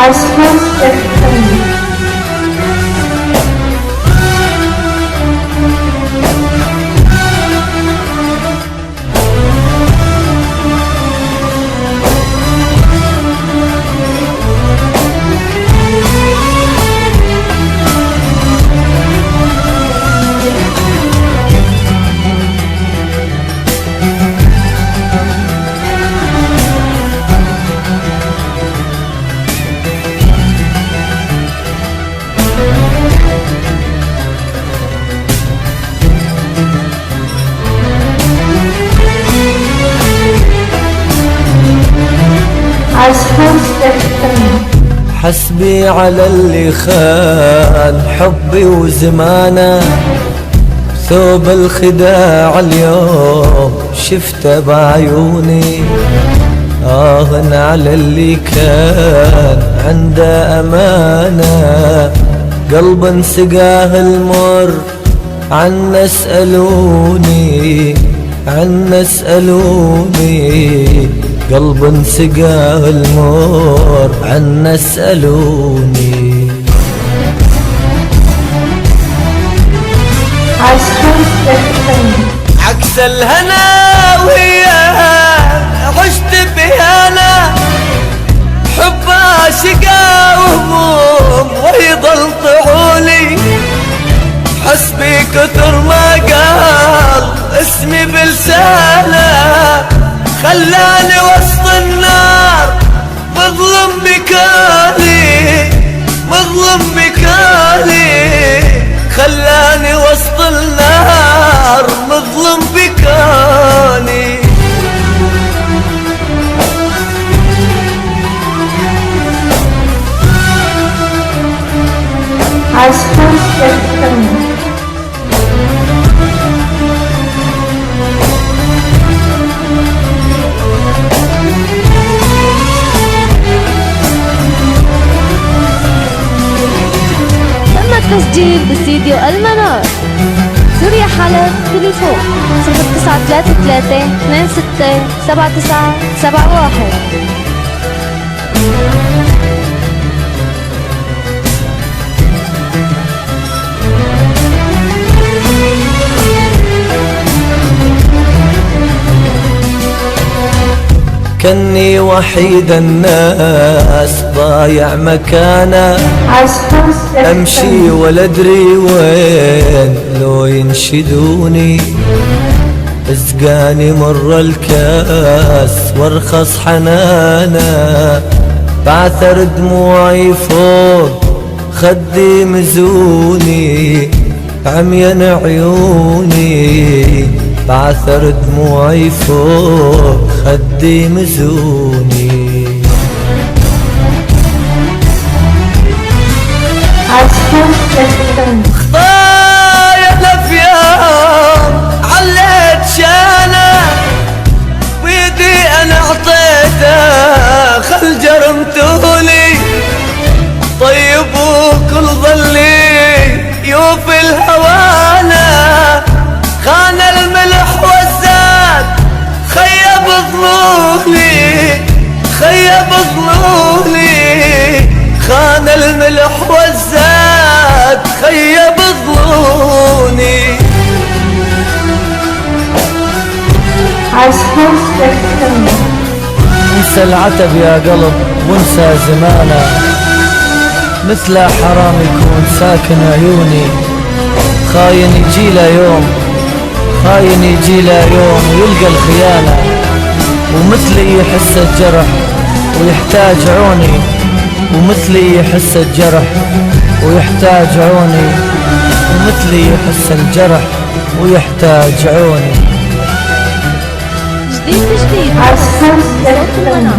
عصفور سكتني حسبي على اللي خان حبي وزمانه، ثوب الخداع اليوم شفته بعيوني. على اللي كان عنده أمانة، قلب سقاه المر عنا اسألوني، عنا اسألوني. قلب سقاه المر عنا اسألوني. عكس الهنا وياه عشت بهنا، حبها شقا وهموم ويضل طعولي. حسبي كثر ما قال اسمي بلسانه، خلاني وسط النار مظلم بكالي، مظلم بكالي. خلاني وسط النار مظلم بكالي. عصفور سكتني تسجيل باستديو المنار. سوريا حلب. تليفون 0933 26 79 71. كني وحيد الناس ضايع مكانه، امشي ولا ادري وين لو ينشدوني. اسقاني مر الكاس وارخص حنانه، بعثر دموعي فوق خدي مزوني. عميان عيوني بعثر دموعي فوق خدي مزوني. خطايا الافيام عليت شانه، ويدي انا اعطيته خل جرمتولي. طيب وكل ظلي يوفي الهوانه، خان الملح والزاد خيب ظنوني، خيب ظنوني. خان الملح والزاد خيب ظنوني. عصفور سكتني انسى العتب يا قلب وانسى زمانه، مثل حرام يكون ساكن عيوني. خاين يجي له يوم، خاين يجي له يوم ويلقى الخيانة، ومثلي يحس الجرح ويحتاج عوني. ومثلي يحس الجرح ويحتاج عوني، ومثلي يحس الجرح ويحتاج عوني. جديد عصفور سكتني